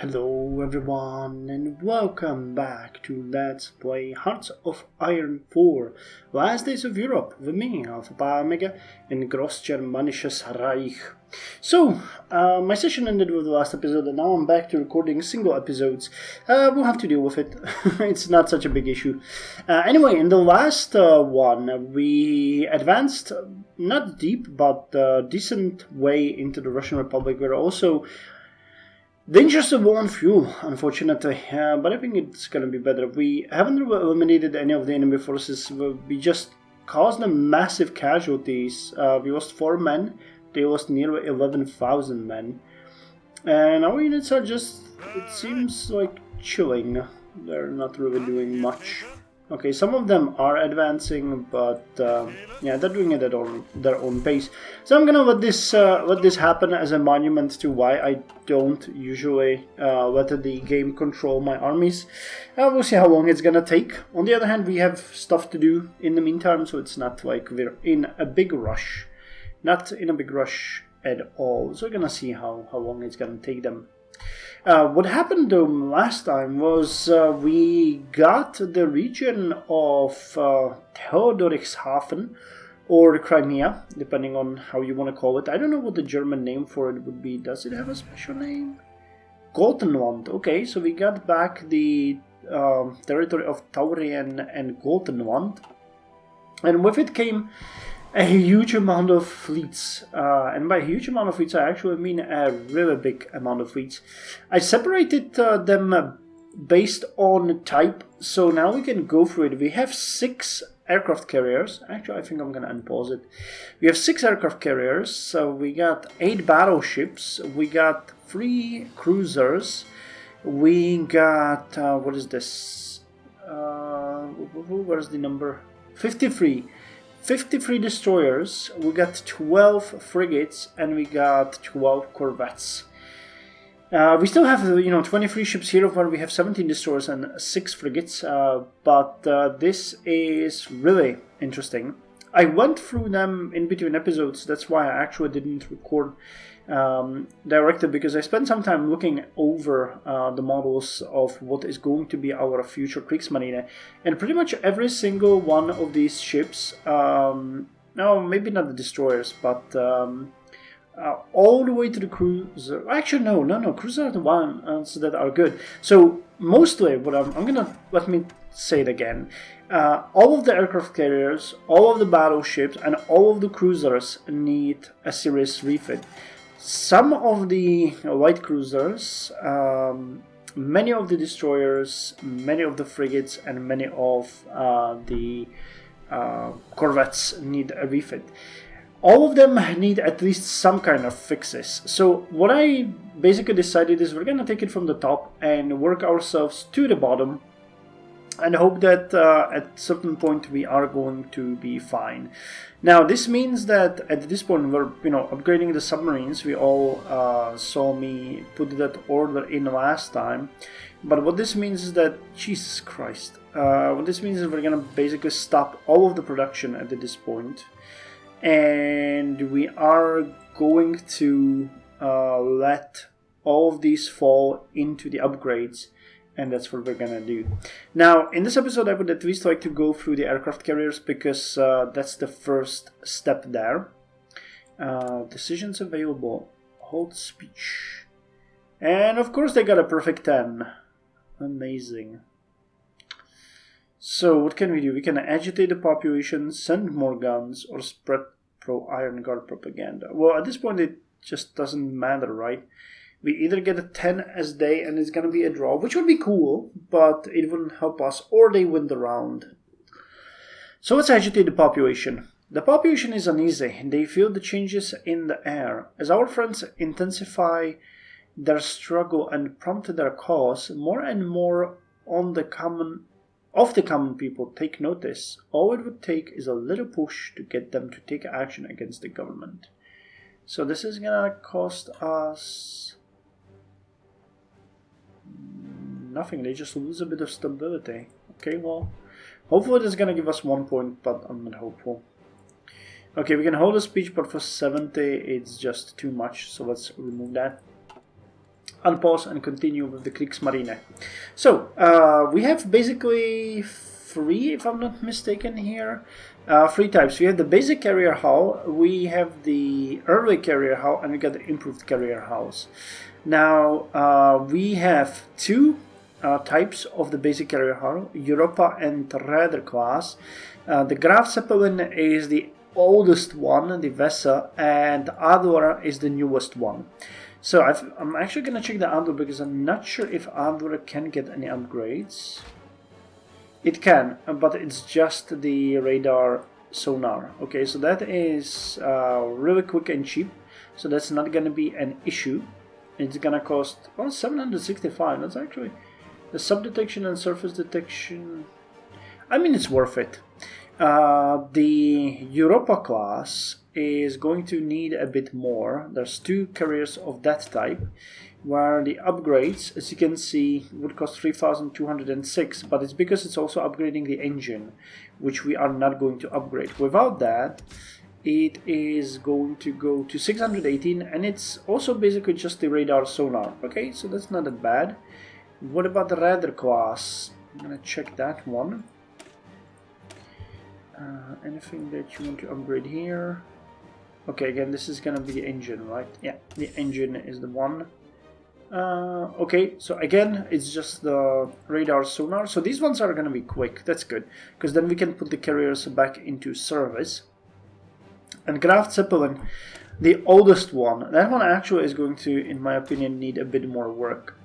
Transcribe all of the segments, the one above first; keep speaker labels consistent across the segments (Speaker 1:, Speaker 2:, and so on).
Speaker 1: Hello everyone and welcome back to Let's Play Hearts of Iron 4 Last Days of Europe with me, Alpha Omega, in Greater Germanic Reich. So, my session ended with the last episode and now I'm back to recording single episodes. We'll have to deal with it. It's not such a big issue. Anyway, in the last one, we advanced not deep but decent way into the Russian Republic. We're also dangerous to war on fuel, unfortunately, but I think it's gonna be better. We haven't eliminated any of the enemy forces. We just caused them massive casualties. We lost 4 men. They lost nearly 11,000 men. And our units are just, it seems like, chilling. They're not really doing much. Okay, some of them are advancing, but yeah, they're doing it at their own pace. So I'm gonna let this happen as a monument to why I don't usually let the game control my armies. We'll see how long it's gonna take. On the other hand, we have stuff to do in the meantime, so it's not like we're in a big rush. Not in a big rush at all. So we're gonna see how long it's gonna take them. What happened though last time was we got the region of Theodorichshafen, or Crimea, depending on how you want to call it. I don't know what the German name for it would be. Does it have a special name? Goldenland. Okay, so we got back the territory of Taurian and Goldenland, and with it came a huge amount of fleets, and by huge amount of fleets I actually mean a really big amount of fleets. I separated them based on type, so now we can go through it. We have 6 aircraft carriers. Actually, I think I'm gonna unpause it. We have 6 aircraft carriers, so we got 8 battleships, we got 3 cruisers, we got, what is this? Where's the number? 53 destroyers, we got 12 frigates, and we got 12 corvettes. We still have 23 ships here, where we have 17 destroyers and 6 frigates, but this is really interesting. I went through them in between episodes. That's why I actually didn't record directly, because I spent some time looking over the models of what is going to be our future Kriegsmarine, and pretty much every single one of these ships, no, maybe not the destroyers, but all the way to the cruiser. Actually, no, cruisers are the ones that are good. So mostly, what I'm gonna, let me say it again. All of the aircraft carriers, all of the battleships, and all of the cruisers need a serious refit. Some of the light cruisers, many of the destroyers, many of the frigates, and many of the corvettes need a refit. All of them need at least some kind of fixes. So what I basically decided is we're going to take it from the top and work ourselves to the bottom, and hope that at a certain point we are going to be fine. Now this means that at this point we're upgrading the submarines. We all saw me put that order in last time, but what this means is that, Jesus Christ, what this means is we're gonna basically stop all of the production at this point, and we are going to let all of these fall into the upgrades. And that's what we're gonna do. Now, in this episode, I would at least like to go through the aircraft carriers, because that's the first step there. Decisions available. Hold speech. And of course, they got a perfect 10. Amazing. So, what can we do? We can agitate the population, send more guns, or spread pro-Iron Guard propaganda. Well, at this point, it just doesn't matter, right? We either get a 10 as day and it's going to be a draw, which would be cool, but it wouldn't help us, or they win the round. So let's agitate the population. The population is uneasy. They feel the changes in the air. As our friends intensify their struggle and prompt their cause, more and more of the common people take notice. All it would take is a little push to get them to take action against the government. So this is going to cost us nothing. They just lose a bit of stability. Okay, well, hopefully this is gonna give us 1 point, but I'm not hopeful. Okay, we can hold a speech, but for 70 it's just too much, so let's remove that. unpause and continue with the Kriegsmarine. So we have basically three, if I'm not mistaken here, three types. We have the basic carrier hull, we have the early carrier hull, and we got the improved carrier hulls. Now we have two types of the basic carrier hull, Europa and Raider class. The Graf Zeppelin is the oldest one, the Vessel, and Adler is the newest one. So I'm actually going to check the Adler because I'm not sure if Adler can get any upgrades. It can, but it's just the radar sonar. Okay, so that is really quick and cheap, so that's not going to be an issue. It's going to cost, well, 765. That's actually the sub-detection and surface detection. I mean, it's worth it. The Europa class is going to need a bit more. There's two carriers of that type, where the upgrades, as you can see, would cost 3,206, but it's because it's also upgrading the engine, which we are not going to upgrade. Without that, it is going to go to 618, and it's also basically just the radar sonar. Okay, so that's not that bad. What about the radar class? I'm gonna check that one. Anything that you want to upgrade here? Okay, again, this is gonna be the engine, right? Yeah, the engine is the one. Okay, so again, it's just the radar sonar. So these ones are gonna be quick. That's good, because then we can put the carriers back into service. And Graf Zeppelin, the oldest one, that one actually is going to, in my opinion, need a bit more work.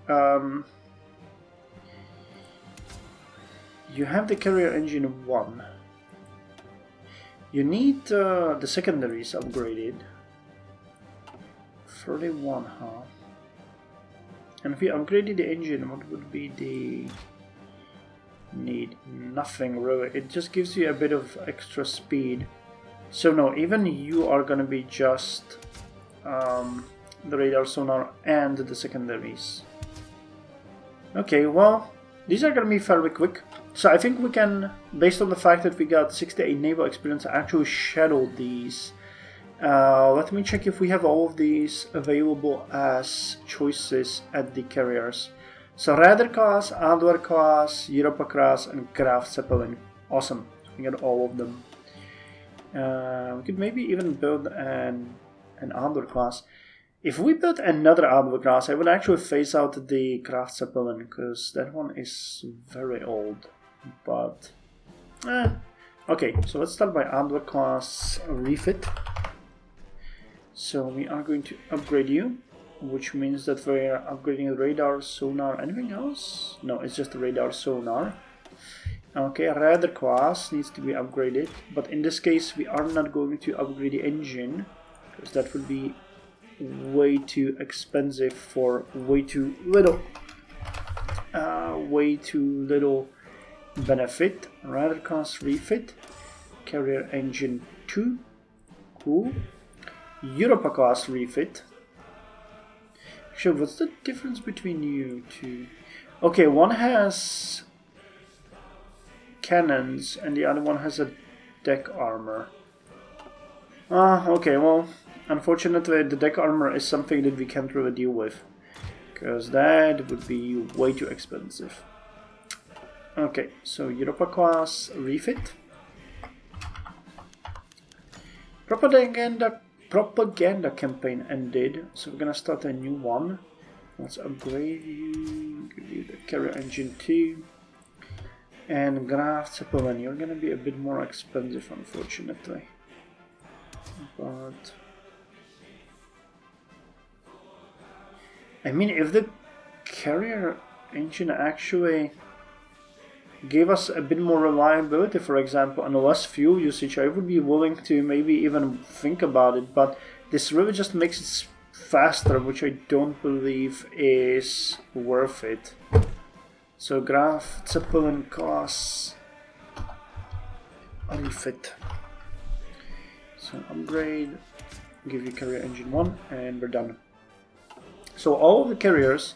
Speaker 1: You have the carrier engine 1. You need the secondaries upgraded. 31, huh? And if we upgraded the engine, what would be the need? Nothing really. It just gives you a bit of extra speed. So no, even you are gonna be just the radar sonar and the secondaries. Okay, well, these are gonna be fairly quick. So I think we can, based on the fact that we got 68 naval experience, actually shadow these. Let me check if we have all of these available as choices at the carriers. So Raider class, Adler class, Europa class, and Graf Zeppelin. Awesome, we got all of them. We could maybe even build an Adler class. If we built another Adler class, I would actually phase out the Graf Zeppelin, because that one is very old. But okay, so let's start by Adler class refit. So we are going to upgrade you, which means that we are upgrading the radar, sonar, anything else? No, it's just the radar sonar. Okay, Raider class needs to be upgraded, but in this case we are not going to upgrade the engine, because that would be way too expensive for way too little benefit. Raider class refit, carrier engine 2, cool. Europa class refit. Actually, what's the difference between you two? Okay, one has cannons and the other one has a deck armor. Okay, well, unfortunately the deck armor is something that we can't really deal with, because that would be way too expensive. Okay, so Europa class refit. Propaganda campaign ended, so we're gonna start a new one. Let's upgrade you, give you the carrier engine 2. And Graf Zeppelin, you're gonna be a bit more expensive, unfortunately. But I mean, if the carrier engine actually gave us a bit more reliability, for example, and less fuel usage, I would be willing to maybe even think about it, but this really just makes it faster, which I don't believe is worth it. So Graf Zeppelin class refit. So upgrade, give you carrier engine 1, and we're done. So all of the carriers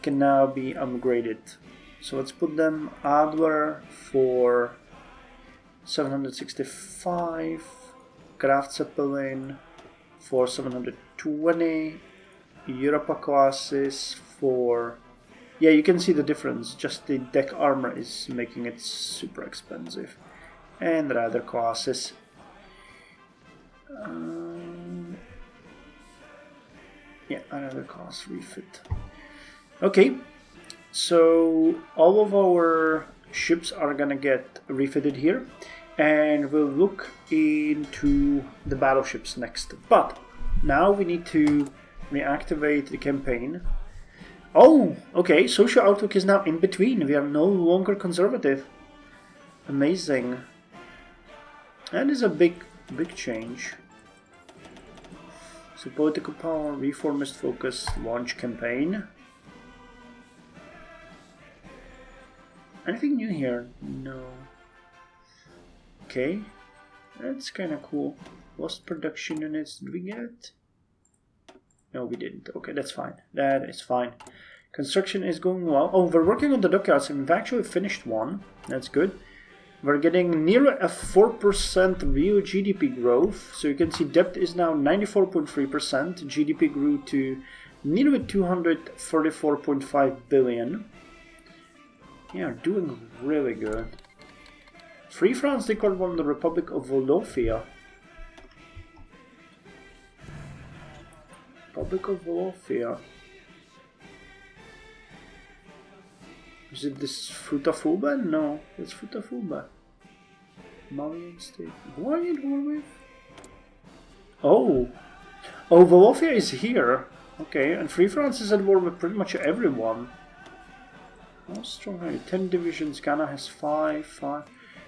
Speaker 1: can now be upgraded. So let's put them Adler for 765, Graf Zeppelin for 720, Europa classes for... Yeah, you can see the difference. Just the deck armor is making it super expensive. And the other classes. Yeah, another class refit. Okay, so all of our ships are gonna get refitted here. And we'll look into the battleships next. But now we need to reactivate the campaign. Oh, okay, social outlook is now in between. We are no longer conservative. Amazing. That is a big change. So political power, reformist focus, launch campaign. Anything new here? No. Okay, that's kind of cool. Lost production units, did we get? No, we didn't. Okay, that's fine. That is fine. Construction is going well. Oh, we're working on the dockyards and we've actually finished one. That's good. We're getting near a 4% real GDP growth. So you can see debt is now 94.3%. GDP grew to nearly 234.5 billion. Yeah, doing really good. Free France declared war on the Republic of Wallachia. Republic of Wallachia. Is it this Frutafuba? No, it's Frutafuba. Malian state. Who are you at war with? Oh. Oh, Wallachia is here. Okay, and Free France is at war with pretty much everyone. How strong are you? 10 divisions, Ghana has 5.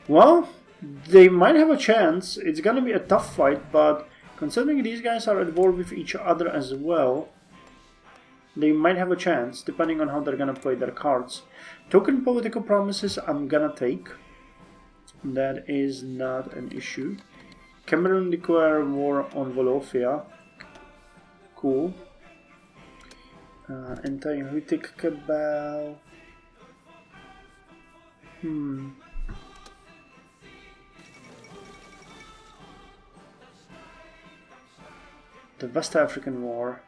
Speaker 1: Well, they might have a chance. It's gonna be a tough fight, but considering these guys are at war with each other as well, they might have a chance, depending on how they're gonna play their cards. Token political promises I'm gonna take. That is not an issue. Cameroon declare war on Wallachia. Cool. Anti-Houthi cabal. The West African War.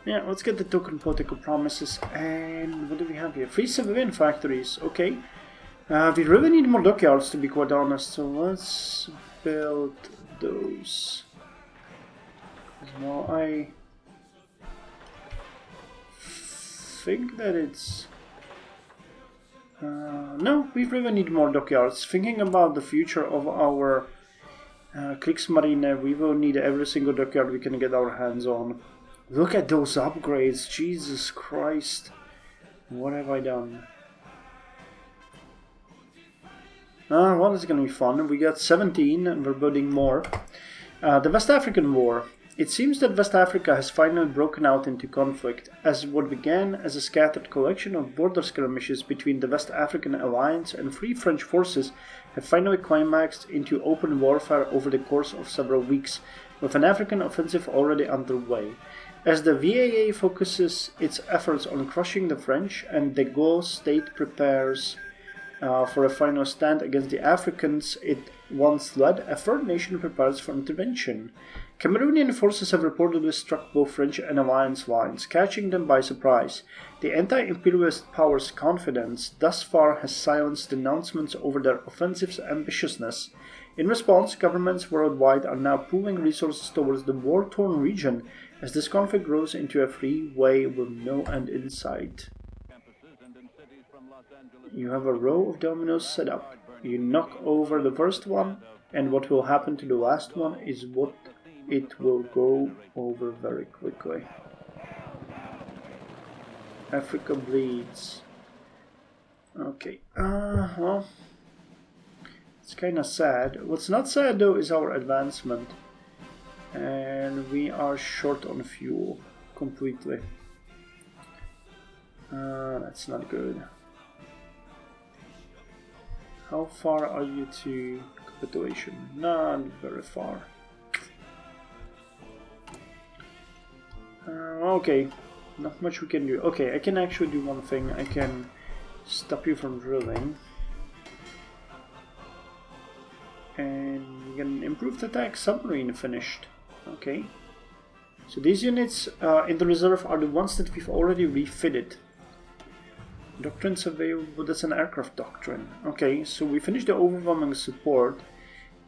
Speaker 1: Yeah, let's get the token political promises. And what do we have here? 3 civilian factories. Okay. We really need more dockyards, to be quite honest. So let's build those. Well, I think that it's... no, we really need more dockyards. Thinking about the future of our Kriegsmarine, we will need every single dockyard we can get our hands on. Look at those upgrades, Jesus Christ. What have I done? Well, it's gonna be fun. We got 17 and we're building more. The West African War. It seems that West Africa has finally broken out into conflict, as what began as a scattered collection of border skirmishes between the West African Alliance and Free French forces have finally climaxed into open warfare over the course of several weeks, with an African offensive already underway. As the VAA focuses its efforts on crushing the French and the Gaulle state prepares for a final stand against the Africans it once led, a third nation prepares for intervention. Cameroonian forces have reportedly struck both French and Alliance lines, catching them by surprise. The anti-imperialist powers' confidence thus far has silenced denouncements over their offensive's ambitiousness. In response, governments worldwide are now pooling resources towards the war-torn region as this conflict grows into a freeway with no end in sight. You have a row of dominoes set up. You knock over the first one, and what will happen to the last one is what it will go over very quickly. Africa bleeds. Okay, well, it's kinda sad. What's not sad though is our advancement. And we are short on fuel completely. That's not good. How far are you to capitulation? Not very far. Okay, not much we can do. Okay, I can actually do one thing. I can stop you from drilling. And we get an improved attack submarine finished. Okay. So these units in the reserve are the ones that we've already refitted. Doctrine survey, but that's an aircraft doctrine. Okay, so we finished the overwhelming support.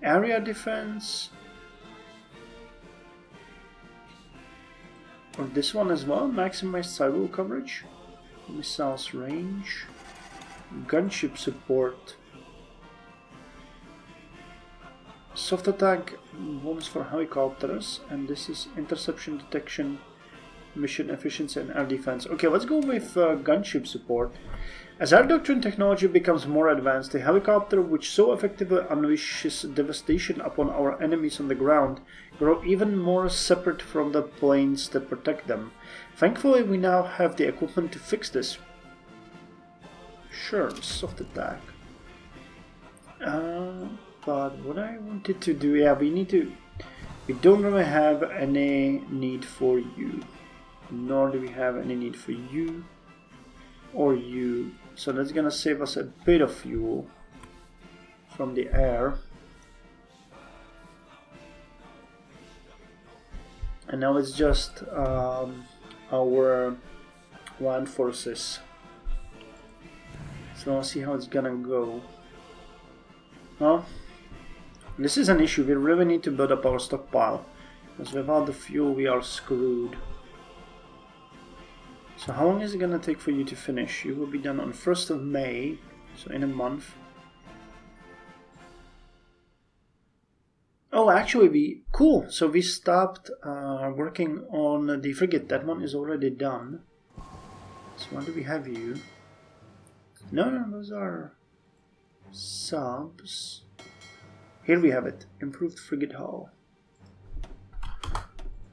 Speaker 1: Area defense. Or this one as well, maximized cyber coverage. Missiles range. Gunship support. Soft attack bonus for helicopters, and this is interception detection, mission efficiency, and air defense. Okay, let's go with gunship support. As air doctrine technology becomes more advanced, the helicopter, which so effectively unleashes devastation upon our enemies on the ground, grow even more separate from the planes that protect them. Thankfully, we now have the equipment to fix this. Sure, soft attack. But what I wanted to do, yeah, we don't really have any need for you. Nor do we have any need for you or you. So that's gonna save us a bit of fuel from the air. And now it's just our land forces. So I'll see how it's gonna go. Well, this is an issue. We really need to build up our stockpile, because without the fuel we are screwed. So how long is it gonna take for you to finish? You will be done on 1st of May, so in a month. Oh, actually cool. So we stopped working on the frigate. That one is already done. So why do we have you? No, those are subs. Here we have it. Improved frigate hull.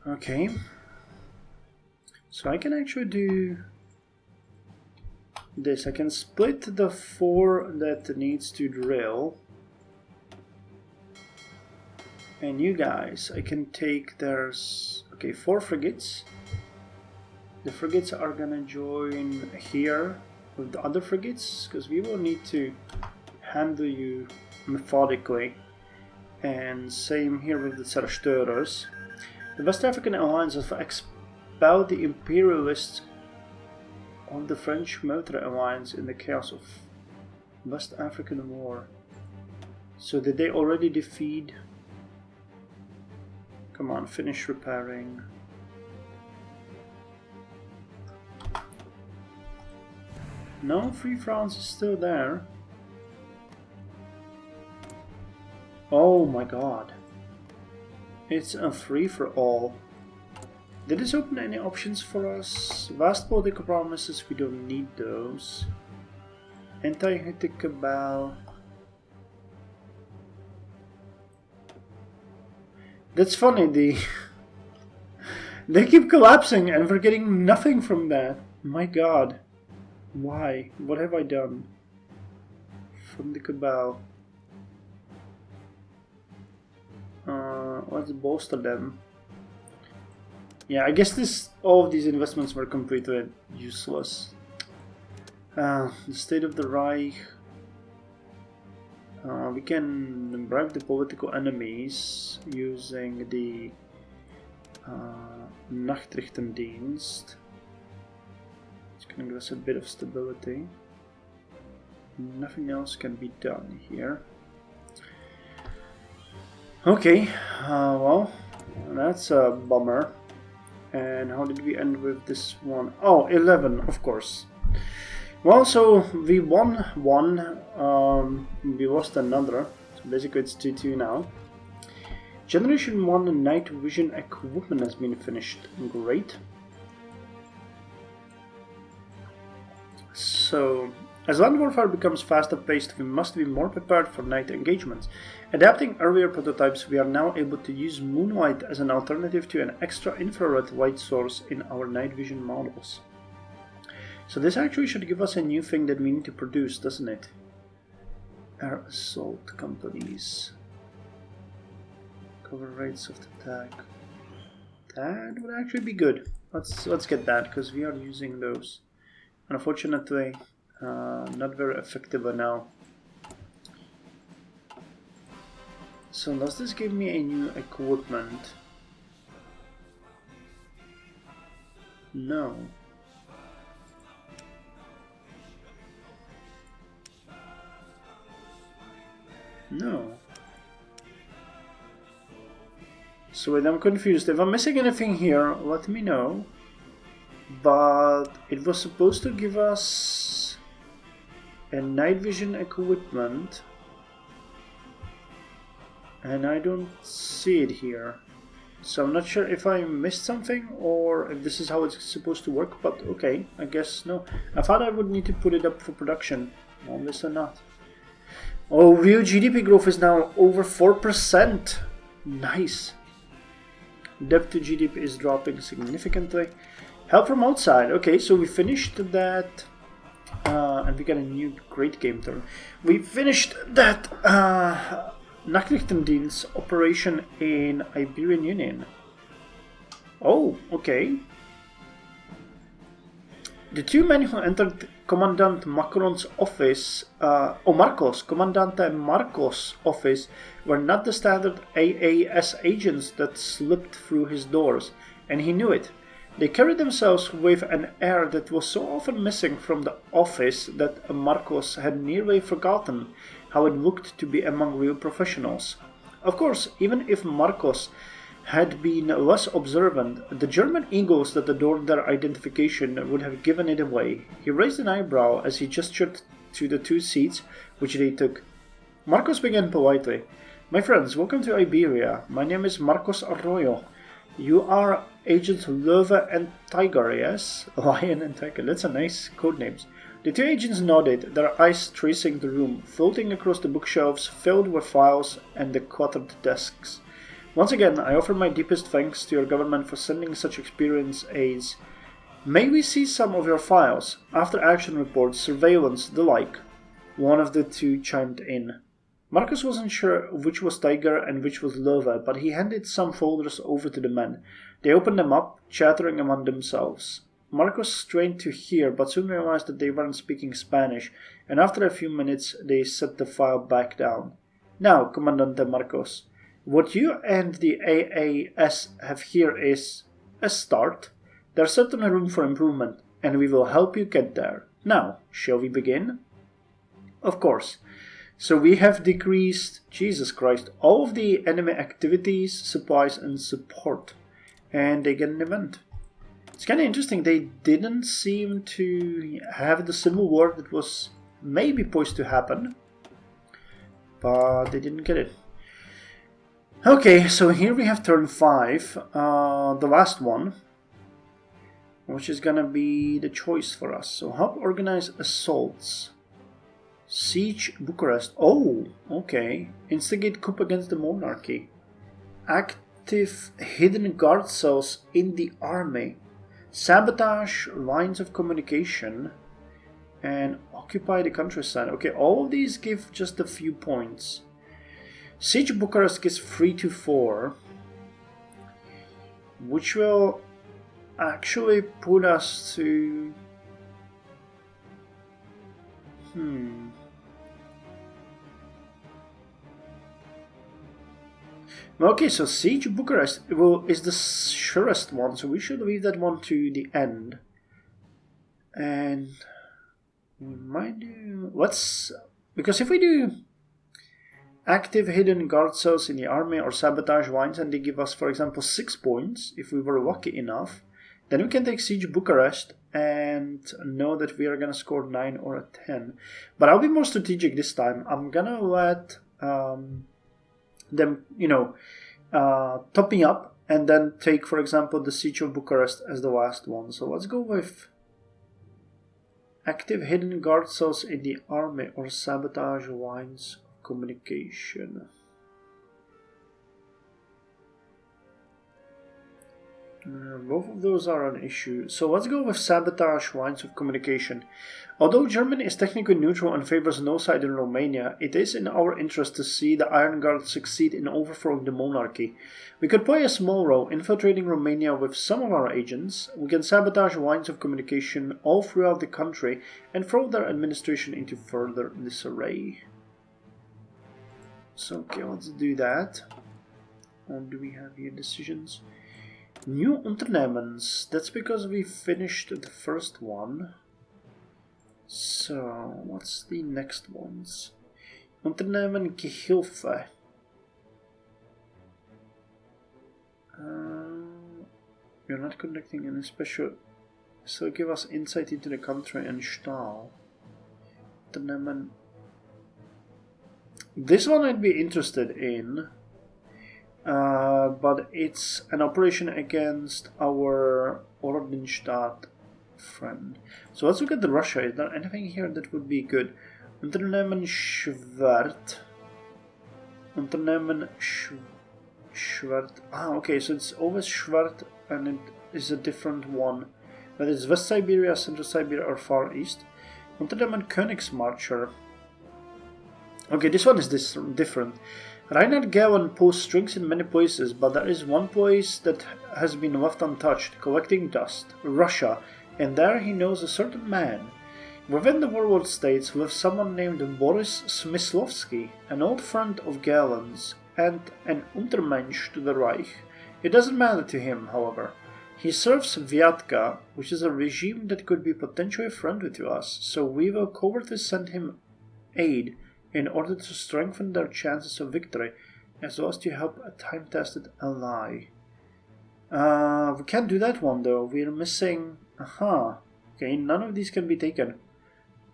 Speaker 1: Okay. So I can actually do this. I can split the 4 that needs to drill. And you guys, I can take, there's, okay, 4 frigates. The frigates are gonna join here with the other frigates, because we will need to handle you methodically. And same here with the Zerstörers. The West African Alliance has expelled the imperialists of the French military alliance in the chaos of West African War. So did they already defeat? Come on, finish repairing. No, Free France is still there. Oh my god. It's a free-for-all. Did this open any options for us? Vast political promises, we don't need those. Anti-Hitler cabal. That's funny, they keep collapsing and we're getting nothing from that. My god. Why? What have I done? From the cabal. Let's bolster them. Yeah, I guess all of these investments were completely useless. The state of the Reich. We can bribe the political enemies using the Nachtrichtendienst. It's going to give us a bit of stability. Nothing else can be done here. Okay, well, that's a bummer. And how did we end with this one? Oh, 11, of course. Well, so we won one, we lost another, so basically it's 2-2 now. Generation 1 night vision equipment has been finished. Great. So, as land warfare becomes faster paced, we must be more prepared for night engagements. Adapting earlier prototypes, we are now able to use moonlight as an alternative to an extra infrared light source in our night vision models. So this actually should give us a new thing that we need to produce, doesn't it? Air assault companies. Cover rates of attack. That would actually be good. Let's get that, because we are using those. Unfortunately, not very effective now. So does this give me a new equipment? No. No. So wait, I'm confused. If I'm missing anything here, let me know. But it was supposed to give us a night vision equipment. And I don't see it here. So I'm not sure if I missed something or if this is how it's supposed to work, but okay, I guess no. I thought I would need to put it up for production. Obviously not. Oh, real GDP growth is now over 4%. Nice. Debt to GDP is dropping significantly. Help from outside. Okay, so we finished that. And we got a new great game turn. We finished that Nachrichtendienst operation in Iberian Union. Oh, okay. The two men who entered Commandant Macron's office, Commandante Marcos' office, were not the standard AAS agents that slipped through his doors, and he knew it. They carried themselves with an air that was so often missing from the office that Marcos had nearly forgotten how it looked to be among real professionals. Of course, even if Marcos had been less observant, the German egos that adored their identification would have given it away. He raised an eyebrow as he gestured to the two seats which they took. Marcos began politely. "My friends, welcome to Iberia. My name is Marcos Arroyo. You are Agents Löwe and Tiger, yes? Lion and Tiger, that's a nice code names." The two agents nodded, their eyes tracing the room, floating across the bookshelves filled with files and the cluttered desks. "Once again, I offer my deepest thanks to your government for sending such experienced aides. May we see some of your files? After action reports, surveillance, the like." One of the two chimed in. Marcus wasn't sure which was Tiger and which was Löwe, but he handed some folders over to the men. They opened them up, chattering among themselves. Marcos strained to hear, but soon realized that they weren't speaking Spanish, and after a few minutes they set the file back down. "Now, Comandante Marcos, what you and the AAS have here is a start. There's certainly room for improvement, and we will help you get there. Now, shall we begin?" Of course. So we have decreased, Jesus Christ, all of the enemy activities, supplies, and support. And they get an event. It's kind of interesting, they didn't seem to have the civil war that was maybe poised to happen. But they didn't get it. Okay, so here we have turn 5, the last one, which is gonna be the choice for us. So help organize assaults. Siege Bucharest. Oh, okay. Instigate coup against the monarchy. Active hidden guard cells in the army. Sabotage lines of communication. And occupy the countryside. Okay, all of these give just a few points. Siege Bucharest gives 3 to 4. Which will actually put us to... Okay, so Siege Bucharest is the surest one, so we should leave that one to the end. And we might do... because if we do active hidden guard cells in the army or sabotage lines and they give us, for example, 6 points, if we were lucky enough, then we can take Siege Bucharest and know that we are going to score 9 or a 10. But I'll be more strategic this time. I'm going to let them, top me up and then take, for example, the Siege of Bucharest as the last one. So let's go with active hidden guard cells in the army or sabotage lines of communication. Both of those are an issue. So let's go with sabotage lines of communication. Although Germany is technically neutral and favors no side in Romania, it is in our interest to see the Iron Guard succeed in overthrowing the monarchy. We could play a small role infiltrating Romania with some of our agents. We can sabotage lines of communication all throughout the country and throw their administration into further disarray. So okay, let's do that. Do we have here decisions? New Unternehmens. That's because we finished the first one. So, what's the next ones? Unternehmen Gehilfe. You're not conducting any special... So give us insight into the country and Stahl. Unternehmen... This one I'd be interested in. But it's an operation against our Ordenstadt friend. So let's look at the Russia. Is there anything here that would be good? Unternehmen Schwert. Unternehmen Schwert. Ah, okay, so it's always Schwert and it is a different one. That is West Siberia, Central Siberia, or Far East. Unternehmen Königsmarcher. Okay, this one is different. Reinhard Gellern posts strings in many places, but there is one place that has been left untouched, collecting dust, Russia, and there he knows a certain man. Within the Warlord States lives someone named Boris Smyslovsky, an old friend of Gellern's, and an Untermensch to the Reich. It doesn't matter to him, however. He serves Vyatka, which is a regime that could be potentially friendly to us, so we will covertly send him aid in order to strengthen their chances of victory, as well as to help a time-tested ally. We can't do that one though. We're missing... Aha. Okay, none of these can be taken.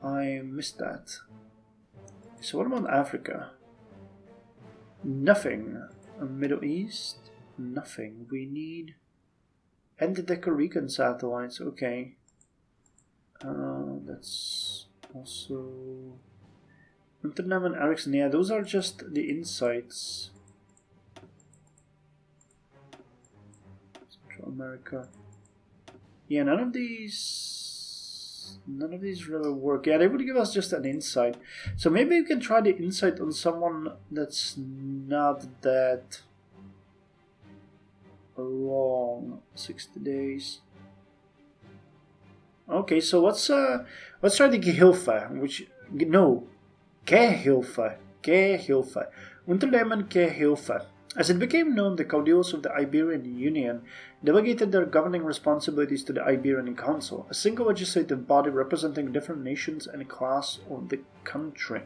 Speaker 1: I missed that. So what about Africa? Nothing. Middle East? Nothing. We need... And the Deccan satellites. Okay. That's also... Unternehmen Ericsson, yeah, those are just the insights. Central America. Yeah, none of these really work. Yeah, they would give us just an insight. So maybe we can try the insight on someone that's not that long. 60 days. Okay, so let's try the Gehilfe, which no. Gehilfe. Unternehmen Gehilfe. As it became known, the caudillos of the Iberian Union delegated their governing responsibilities to the Iberian Council, a single legislative body representing different nations and class of the country.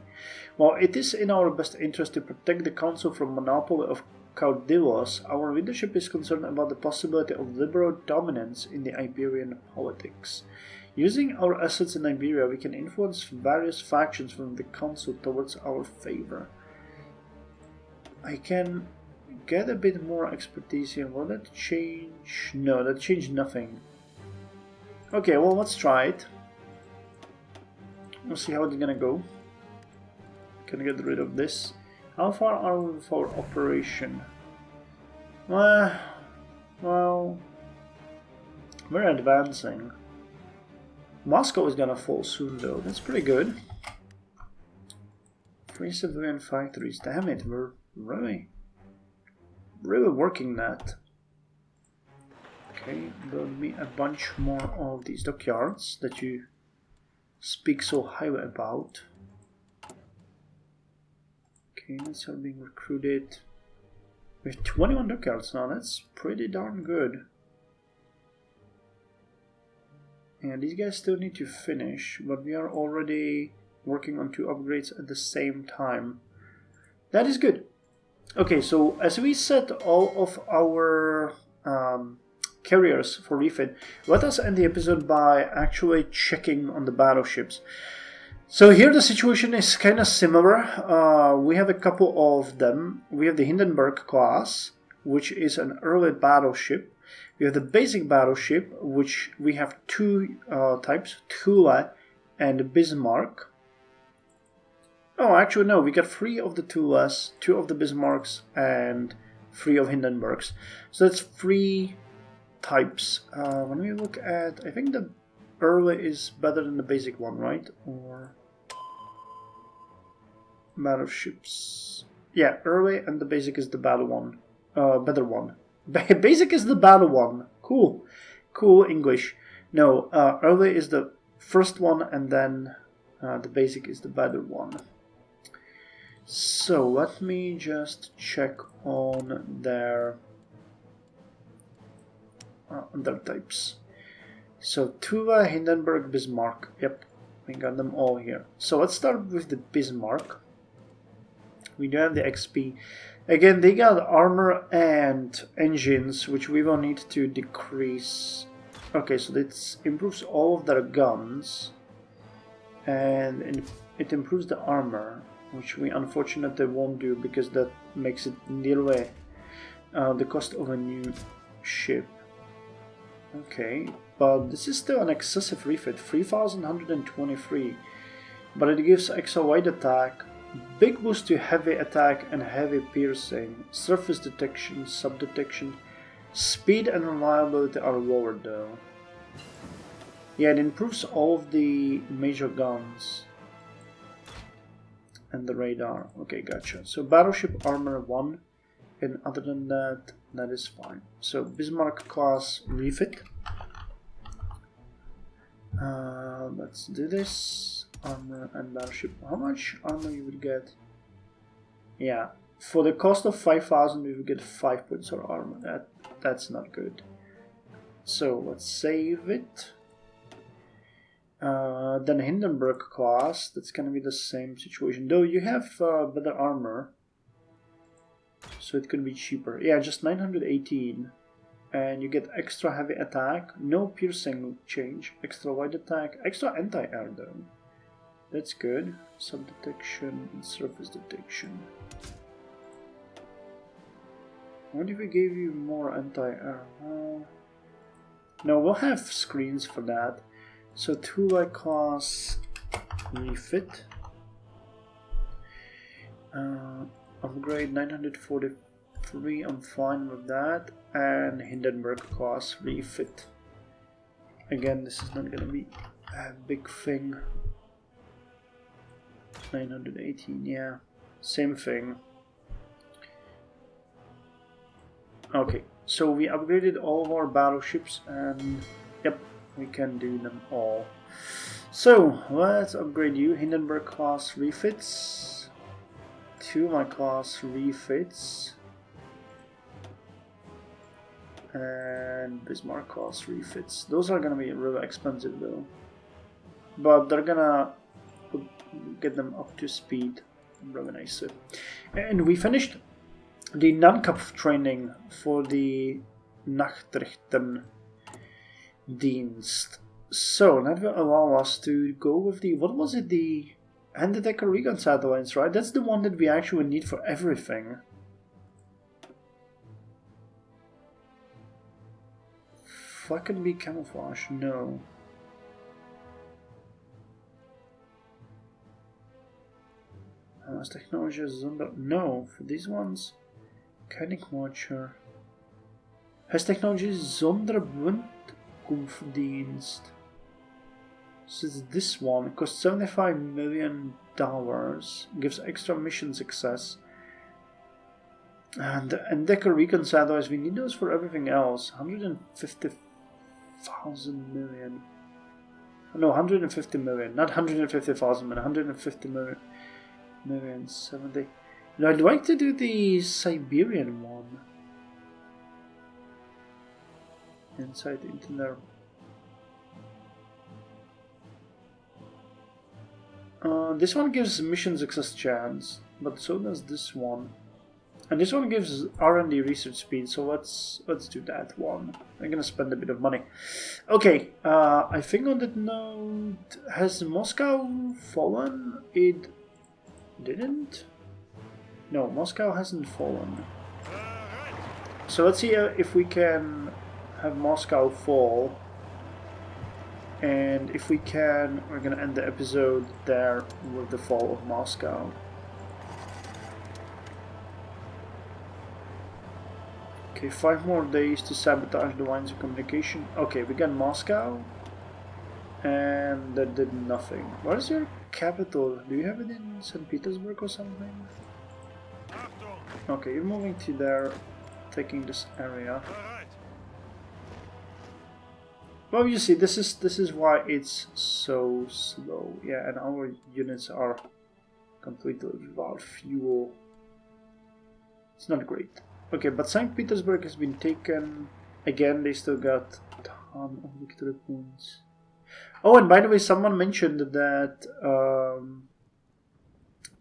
Speaker 1: While it is in our best interest to protect the Council from monopoly of caudillos, our leadership is concerned about the possibility of liberal dominance in the Iberian politics. Using our assets in Iberia, we can influence various factions from the Council towards our favor. I can get a bit more expertise here. Will that change? No, that changed nothing. Okay, well, let's try it. We'll see how it's gonna go. Can I get rid of this? How far are we with our operation? Well, we're advancing. Moscow is gonna fall soon though, that's pretty good. 3 civilian factories, damn it, we're really working that. Okay, build me a bunch more of these dockyards that you speak so highly about. Okay, let's are being recruited. We have 21 dockyards now, that's pretty darn good. And these guys still need to finish, but we are already working on 2 upgrades at the same time. That is good. Okay, so as we set all of our carriers for refit, let us end the episode by actually checking on the battleships. So here the situation is kind of similar. We have a couple of them. We have the Hindenburg class, which is an early battleship. We have the basic battleship, which we have 2 types, Thule and Bismarck. Oh, actually no, we got 3 of the Thules, 2 of the Bismarcks, and 3 of Hindenburgs. So that's 3 types. When we look at, I think the early is better than the basic one, right? Or battleships. Yeah, early and the basic is the better one. Basic is the battle one. Cool. Cool English. No, early is the first one and then the basic is the better one. So let me just check on their other types. So Tuva, Hindenburg, Bismarck. Yep, we got them all here. So let's start with the Bismarck. We do have the XP. Again, they got armor and engines, which we will need to decrease. Okay, so this improves all of their guns. And it improves the armor, which we unfortunately won't do because that makes it nearly the cost of a new ship. Okay, but this is still an excessive refit, 3,123, but it gives extra wide attack, big boost to heavy attack and heavy piercing, surface detection, sub-detection, speed and reliability are lower though. Yeah, it improves all of the major guns and the radar. Okay, gotcha. So battleship armor 1, and other than that, that is fine. So Bismarck class refit. Let's do this. Armor and battleship. How much armor you would get? Yeah, for the cost of 5,000 we would get 5 points of armor. That's not good. So let's save it. Then Hindenburg class, that's gonna be the same situation. Though you have better armor, so it could be cheaper. Yeah, just 918. And you get extra heavy attack, no piercing change, extra wide attack, extra anti-air though. That's good. Sub-detection and surface detection. What if we gave you more anti-air? No, we'll have screens for that. So Tula class refit. Upgrade 943, I'm fine with that. And Hindenburg class refit. Again, this is not gonna be a big thing. 918, yeah. Same thing. Okay, so we upgraded all of our battleships and yep, we can do them all. So let's upgrade you. Hindenburg class refits. Tula class refits. And Bismarck class refits. Those are gonna be really expensive though, but they're gonna get them up to speed really nicely. And we finished the non-Kampf training for the Nachtrichtendienst. So that will allow us to go with the, what was it, the Endedecker recon satellites, right? That's the one that we actually need for everything. Fucking be camouflage, no. Has technology Sonder... No, for these ones. Kinetic Watcher. Has technology Sonderbundkunfdienst. So it's this one. It costs $75 million. Gives extra mission success. And Decker recon satellites, we need those for everything else. 150,000 million. No, 150 million. Not 150,000, but 150 million. 70. Now, I'd like to do the Siberian one. Inside into there. This one gives mission success chance, but so does this one. And this one gives R&D research speed, so let's do that one. I'm gonna spend a bit of money. Okay, I think on that note, has Moscow fallen? It didn't? No, Moscow hasn't fallen. So let's see if we can have Moscow fall. And if we can, we're gonna end the episode there with the fall of Moscow. Okay, 5 more days to sabotage the lines of communication. Okay, we got Moscow. And that did nothing. What is your capital? Do you have it in St. Petersburg or something? Okay, you're moving to there, taking this area. Well, you see, this is why it's so slow. Yeah, and our units are completely without fuel. It's not great. Okay, but St. Petersburg has been taken. again, they still got a ton of victory points. Oh, and by the way, someone mentioned that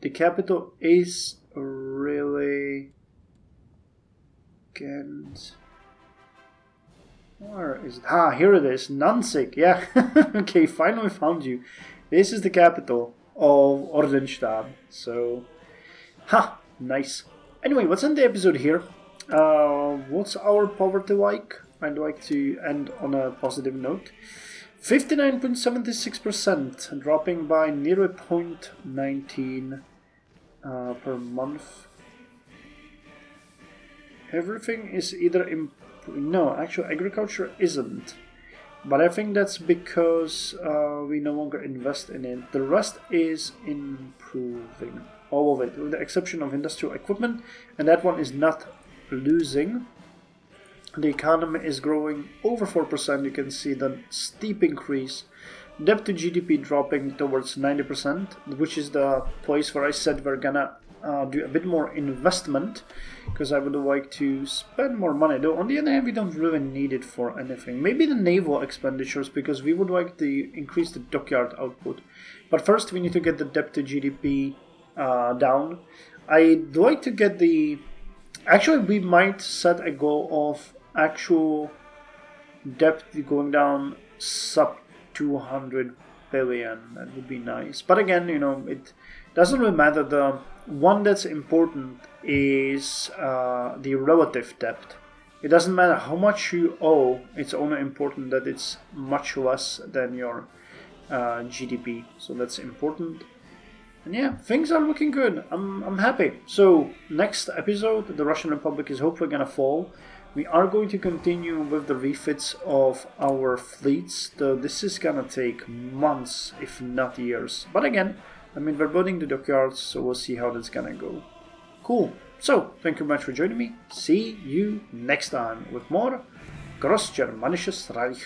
Speaker 1: the capital is really... Where is it? Ah, here it is. Endsieg. Yeah. Okay, finally found you. This is the capital of Ordenstadt. So, nice. Anyway, what's in the episode here? What's our poverty like? I'd like to end on a positive note. 59.76%, dropping by nearly 0.19 per month. Everything is either no, actually agriculture isn't, but I think that's because we no longer invest in it. The rest is improving, all of it, with the exception of industrial equipment, and that one is not losing. The economy is growing over 4%. You can see the steep increase. Debt to GDP dropping towards 90%, which is the place where I said we're gonna do a bit more investment, because I would like to spend more money. Though on the other hand, we don't really need it for anything. Maybe the naval expenditures, because we would like to increase the dockyard output. But first we need to get the debt to GDP down. I'd like to get the... Actually, we might set a goal of actual debt going down sub 200 billion. That would be nice. But again, you know, it doesn't really matter. The one that's important is the relative debt. It doesn't matter how much you owe. It's only important that it's much less than your GDP. So that's important. And yeah, things are looking good. I'm happy. So next episode, the Russian Republic is hopefully gonna fall. We are going to continue with the refits of our fleets, though this is gonna take months, if not years. But again, I mean, we're building the dockyards, so we'll see how that's gonna go. Cool. So, thank you very much for joining me. See you next time with more Großgermanisches Reich.